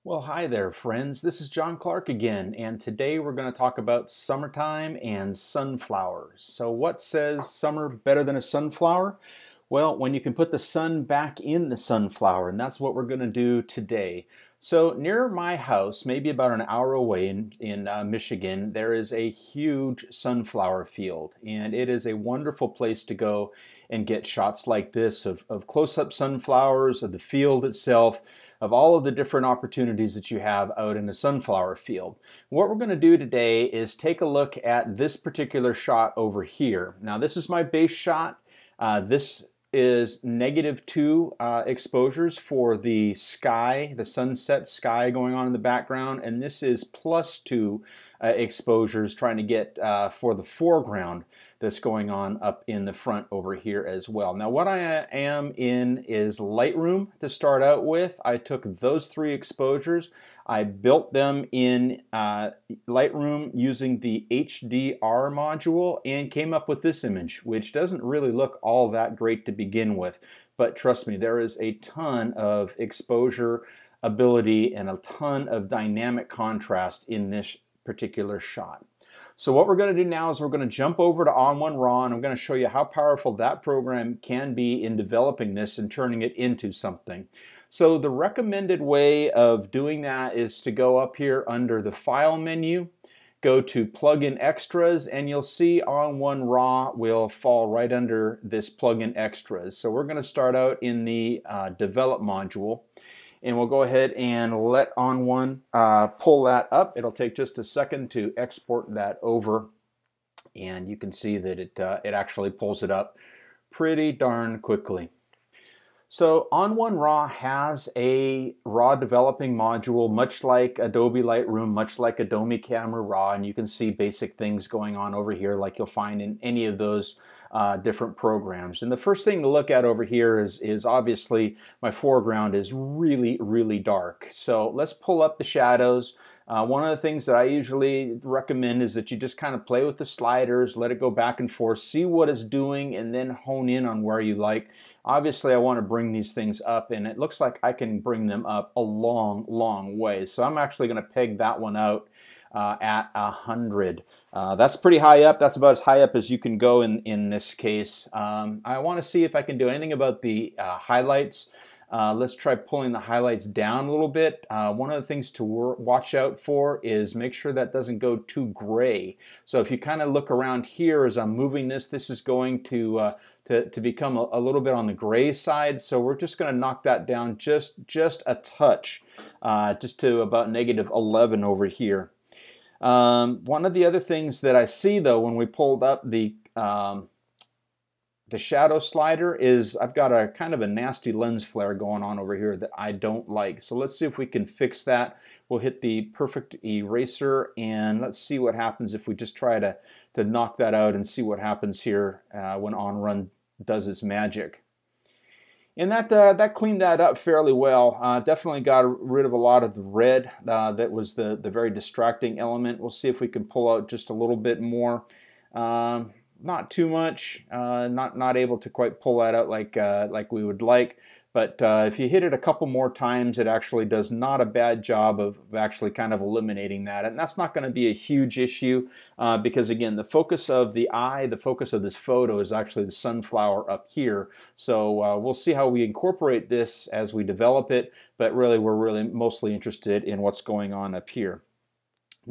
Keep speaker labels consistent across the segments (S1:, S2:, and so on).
S1: Well, hi there, friends. This is John Clark again, and today we're going to talk about summertime and sunflowers. So, what says summer better than a sunflower? Well, when you can put the sun back in the sunflower, and that's what we're going to do today. So, near my house, maybe about an hour away in Michigan, there is a huge sunflower field, and it is a wonderful place to go and get shots like this of close-up sunflowers, of the field itself, of all of the different opportunities that you have out in the sunflower field. What we're going to do today is take a look at this particular shot over here. Now, this is my base shot. This is -2 exposures for the sky, the sunset sky going on in the background, and this is +2 exposures trying to get for the foreground that's going on up in the front over here as well. Now, what I am in is Lightroom to start out with. I took those 3 exposures. I built them in Lightroom using the HDR module and came up with this image, which doesn't really look all that great to begin with. But trust me, there is a ton of exposure ability and a ton of dynamic contrast in this particular shot. So what we're going to do now is we're going to jump over to ON1 RAW, and I'm going to show you how powerful that program can be in developing this and turning it into something. So the recommended way of doing that is to go up here under the File menu, go to Plugin Extras, and you'll see ON1 RAW will fall right under this Plugin Extras. So we're going to start out in the Develop module. And we'll go ahead and let ON1 pull that up. It'll take just a second to export that over, and you can see that it actually pulls it up pretty darn quickly. So ON1 RAW has a RAW developing module, much like Adobe Lightroom, much like Adobe Camera Raw, and you can see basic things going on over here like you'll find in any of those different programs. And the first thing to look at over here is obviously my foreground is really dark. So let's pull up the shadows. One of the things that I usually recommend is that you just kind of play with the sliders, let it go back and forth, see what it's doing, and then hone in on where you like. Obviously, I want to bring these things up, and it looks like I can bring them up a long way. So I'm actually going to peg that one out at 100. That's pretty high up. That's about as high up as you can go in this case. I want to see if I can do anything about the highlights. Let's try pulling the highlights down a little bit. One of the things to watch out for is make sure that doesn't go too gray. So if you kind of look around here as I'm moving this, this is going to become a little bit on the gray side. So we're just going to knock that down just a touch, just to about -11 over here. One of the other things that I see though when we pulled up the shadow slider is I've got a kind of a nasty lens flare going on over here that I don't like. So let's see if we can fix that. We'll hit the perfect eraser, and let's see what happens if we just try to knock that out and see what happens here when ON1 does its magic. And that cleaned that up fairly well. Definitely got rid of a lot of the red that was the very distracting element. We'll see if we can pull out just a little bit more. Not too much. Not able to quite pull that out like we would like. But if you hit it a couple more times, it actually does not a bad job of actually kind of eliminating that. And that's not going to be a huge issue because, again, the focus of the eye, the focus of this photo is actually the sunflower up here. So we'll see how we incorporate this as we develop it. But really, we're really mostly interested in what's going on up here.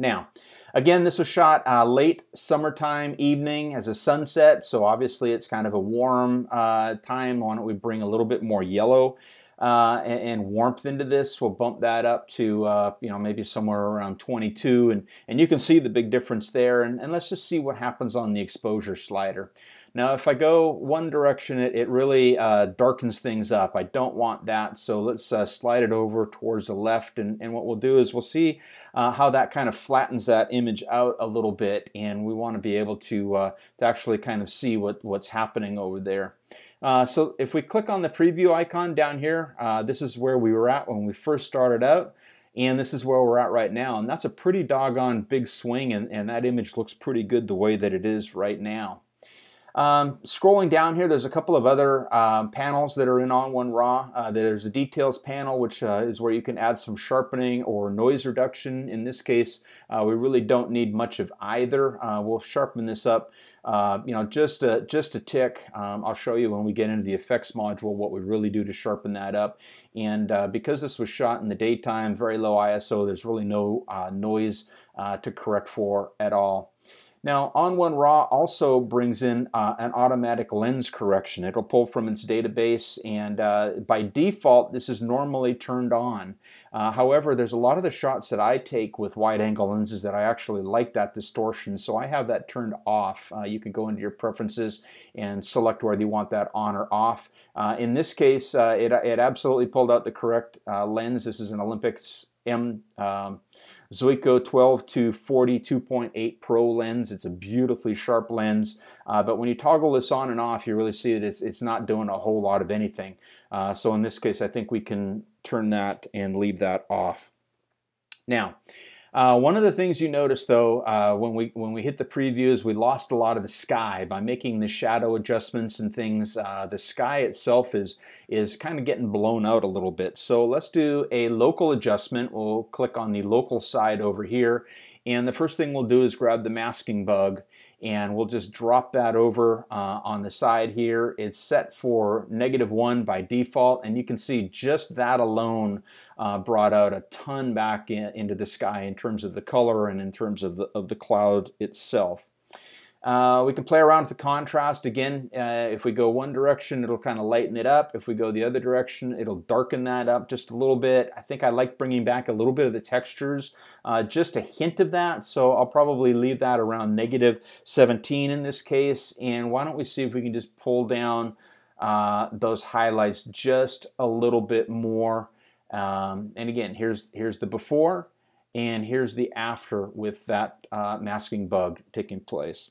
S1: Now, again, this was shot late summertime evening as a sunset, so obviously it's kind of a warm time. Why don't we bring a little bit more yellow and warmth into this? We'll bump that up to maybe somewhere around 22, and you can see the big difference there. And let's just see what happens on the exposure slider. Now, if I go one direction, it really darkens things up. I don't want that, so let's slide it over towards the left, and what we'll do is we'll see how that kind of flattens that image out a little bit, and we want to be able to actually kind of see what's happening over there. So if we click on the preview icon down here, this is where we were at when we first started out, and this is where we're at right now, and that's a pretty doggone big swing, and that image looks pretty good the way that it is right now. Scrolling down here, there's a couple of other panels that are in ON1 RAW. There's a details panel, which is where you can add some sharpening or noise reduction. In this case, we really don't need much of either. We'll sharpen this up, just a tick. I'll show you when we get into the effects module what we really do to sharpen that up. And because this was shot in the daytime, very low ISO, there's really no noise to correct for at all. Now, ON1 RAW also brings in an automatic lens correction. It'll pull from its database, and by default, this is normally turned on. However, there's a lot of the shots that I take with wide-angle lenses that I actually like that distortion, so I have that turned off. You can go into your preferences and select whether you want that on or off. In this case, it absolutely pulled out the correct lens. This is an Olympus M Zuiko 12 to 40 2.8 Pro lens. It's a beautifully sharp lens, but when you toggle this on and off, you really see that it's not doing a whole lot of anything. So in this case, I think we can turn that and leave that off. Now, one of the things you notice though when we hit the previews, we lost a lot of the sky by making the shadow adjustments and things. The sky itself is kind of getting blown out a little bit. So let's do a local adjustment. We'll click on the local side over here, and the first thing we'll do is grab the masking bug, and we'll just drop that over on the side here. It's set for -1 by default, and you can see just that alone brought out a ton back into the sky in terms of the color and in terms of the cloud itself. We can play around with the contrast again. If we go one direction, it'll kind of lighten it up. If we go the other direction, it'll darken that up just a little bit. I think I like bringing back a little bit of the textures, just a hint of that. So I'll probably leave that around -17 in this case. And why don't we see if we can just pull down those highlights just a little bit more. And again, here's the before, and here's the after with that masking bug taking place.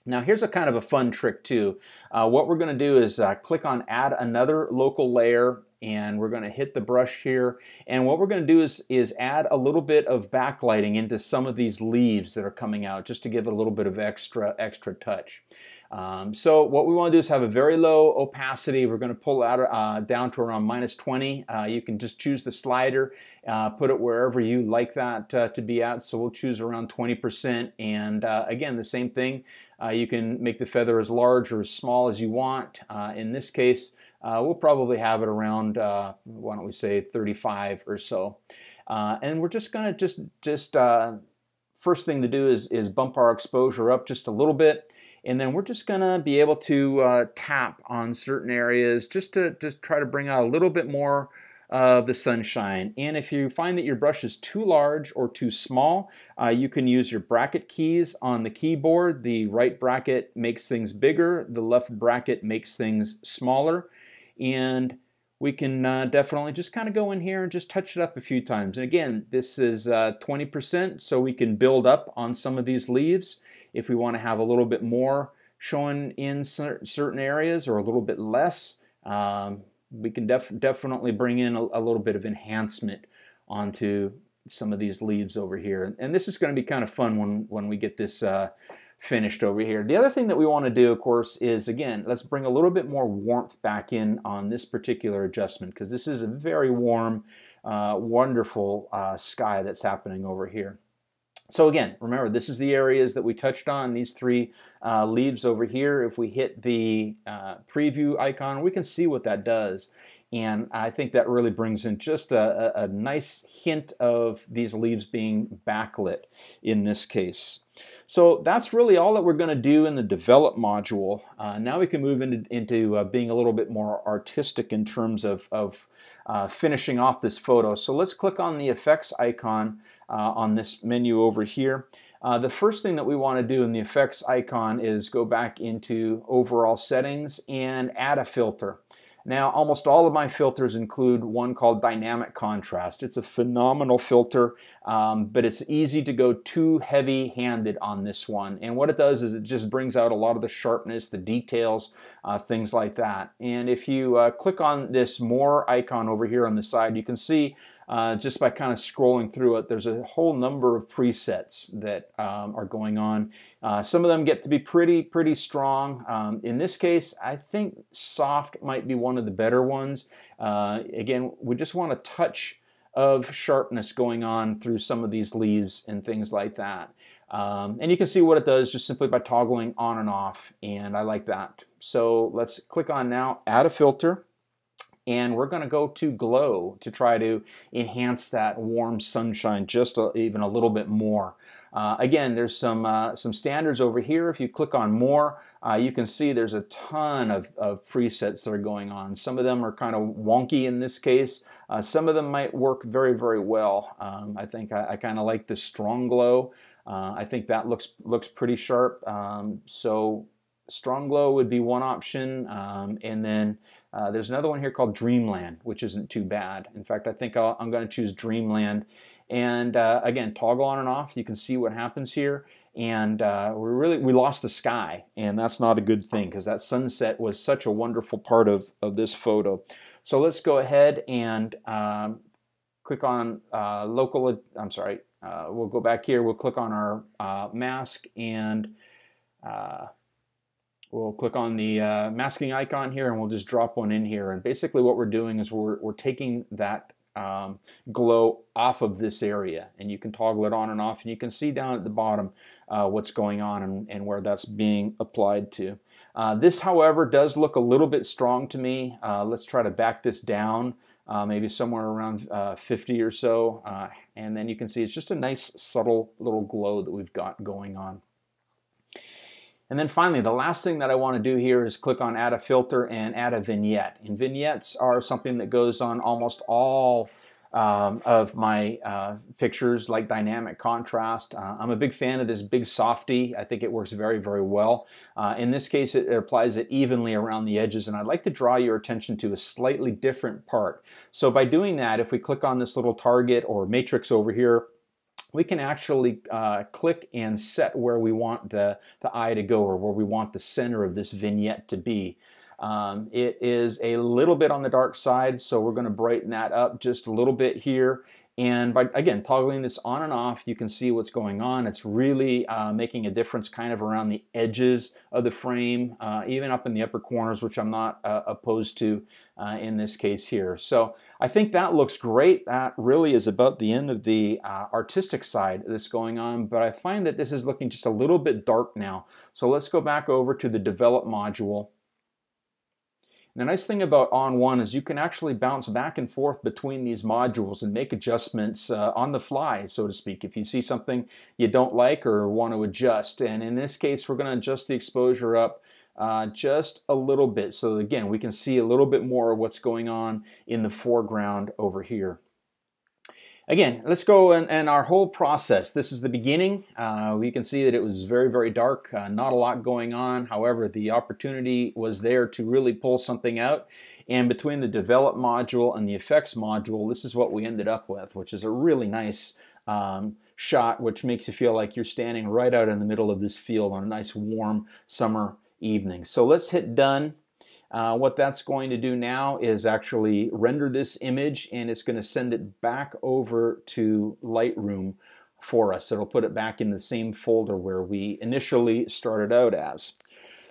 S1: Now here's a kind of a fun trick too. What we're going to do is click on add another local layer, and we're going to hit the brush here, and what we're going to do is add a little bit of backlighting into some of these leaves that are coming out, just to give it a little bit of extra touch. So what we want to do is have a very low opacity. We're going to pull out down to around -20. You can just choose the slider, put it wherever you like that to be at. So we'll choose around 20%. And again, the same thing. You can make the feather as large or as small as you want. In this case, we'll probably have it around, why don't we say 35 or so. And we're just going to first thing to do is bump our exposure up just a little bit. And then we're just going to be able to tap on certain areas just to try to bring out a little bit more of the sunshine. And if you find that your brush is too large or too small, you can use your bracket keys on the keyboard. The right bracket makes things bigger, the left bracket makes things smaller. And we can definitely just kind of go in here and just touch it up a few times. And again, this is 20%, so we can build up on some of these leaves. If we want to have a little bit more showing in certain areas or a little bit less, we can definitely bring in a little bit of enhancement onto some of these leaves over here. And this is going to be kind of fun when we get this finished over here. The other thing that we want to do, of course, is, again, let's bring a little bit more warmth back in on this particular adjustment, because this is a very warm, wonderful sky that's happening over here. So again, remember, this is the areas that we touched on, these three leaves over here. If we hit the preview icon, we can see what that does. And I think that really brings in just a nice hint of these leaves being backlit in this case. So that's really all that we're going to do in the develop module. Now we can move into being a little bit more artistic in terms of finishing off this photo. So let's click on the effects icon on this menu over here. The first thing that we want to do in the effects icon is go back into overall settings and add a filter. Now, almost all of my filters include one called dynamic contrast. It's a phenomenal filter, but it's easy to go too heavy-handed on this one. And what it does is it just brings out a lot of the sharpness, the details, things like that. And if you click on this more icon over here on the side, you can see just by kind of scrolling through it. There's a whole number of presets that are going on. Some of them get to be pretty strong. In this case, I think soft might be one of the better ones. Again, we just want a touch of sharpness going on through some of these leaves and things like that. And you can see what it does just simply by toggling on and off, and I like that. So let's click on now, add a filter. And we're going to go to glow to try to enhance that warm sunshine just even a little bit more. Again, there's some standards over here. If you click on more, you can see there's a ton of presets that are going on. Some of them are kind of wonky in this case. Some of them might work very well. I think I kind of like the strong glow. I think that looks pretty sharp. So strong glow would be one option, and then there's another one here called Dreamland, which isn't too bad. In fact, I think I'm going to choose Dreamland, and again, toggle on and off. You can see what happens here, and we lost the sky, and that's not a good thing because that sunset was such a wonderful part of this photo. So let's go ahead and click on local. I'm sorry. We'll go back here. We'll click on our mask and. We'll click on the masking icon here, and we'll just drop one in here. And basically what we're doing is we're taking that glow off of this area, and you can toggle it on and off, and you can see down at the bottom what's going on and where that's being applied to. This, however, does look a little bit strong to me. Let's try to back this down, maybe somewhere around 50 or so, and then you can see it's just a nice subtle little glow that we've got going on. And then finally, the last thing that I want to do here is click on add a filter and add a vignette. And vignettes are something that goes on almost all of my pictures, like dynamic contrast. I'm a big fan of this big softy. I think it works very well. In this case, it applies it evenly around the edges, and I'd like to draw your attention to a slightly different part. So by doing that, if we click on this little target or matrix over here, we can actually click and set where we want the eye to go, or where we want the center of this vignette to be. It is a little bit on the dark side, so we're going to brighten that up just a little bit here. And by, again, toggling this on and off, you can see what's going on. It's really making a difference kind of around the edges of the frame, even up in the upper corners, which I'm not opposed to in this case here. So I think that looks great. That really is about the end of the artistic side that's going on, but I find that this is looking just a little bit dark now. So let's go back over to the Develop module. And the nice thing about ON1 is you can actually bounce back and forth between these modules and make adjustments on the fly, so to speak, if you see something you don't like or want to adjust. And in this case, we're going to adjust the exposure up just a little bit, so again, we can see a little bit more of what's going on in the foreground over here. Again, let's go and our whole process. This is the beginning. We can see that it was very dark, not a lot going on. However, the opportunity was there to really pull something out. And between the Develop module and the Effects module, this is what we ended up with, which is a really nice shot, which makes you feel like you're standing right out in the middle of this field on a nice warm summer evening. So let's hit done. What that's going to do now is actually render this image, and it's going to send it back over to Lightroom for us. It'll put it back in the same folder where we initially started out as.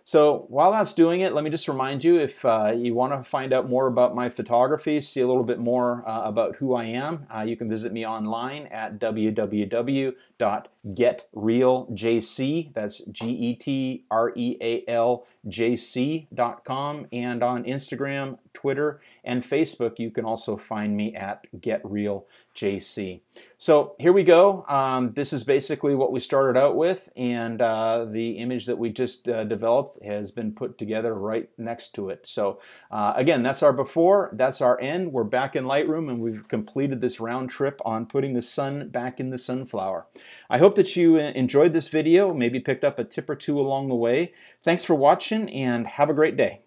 S1: So while that's doing it, let me just remind you, if you want to find out more about my photography, see a little bit more about who I am, you can visit me online at www.getrealjc, that's GETREALJC.com, and on Instagram, Twitter, and Facebook, you can also find me at GetRealJC. So here we go. This is basically what we started out with, and the image that we just developed has been put together right next to it. So again, that's our before, that's our end. We're back in Lightroom, and we've completed this round trip on putting the sun back in the sunflower. I hope that you enjoyed this video, maybe picked up a tip or two along the way. Thanks for watching, and have a great day.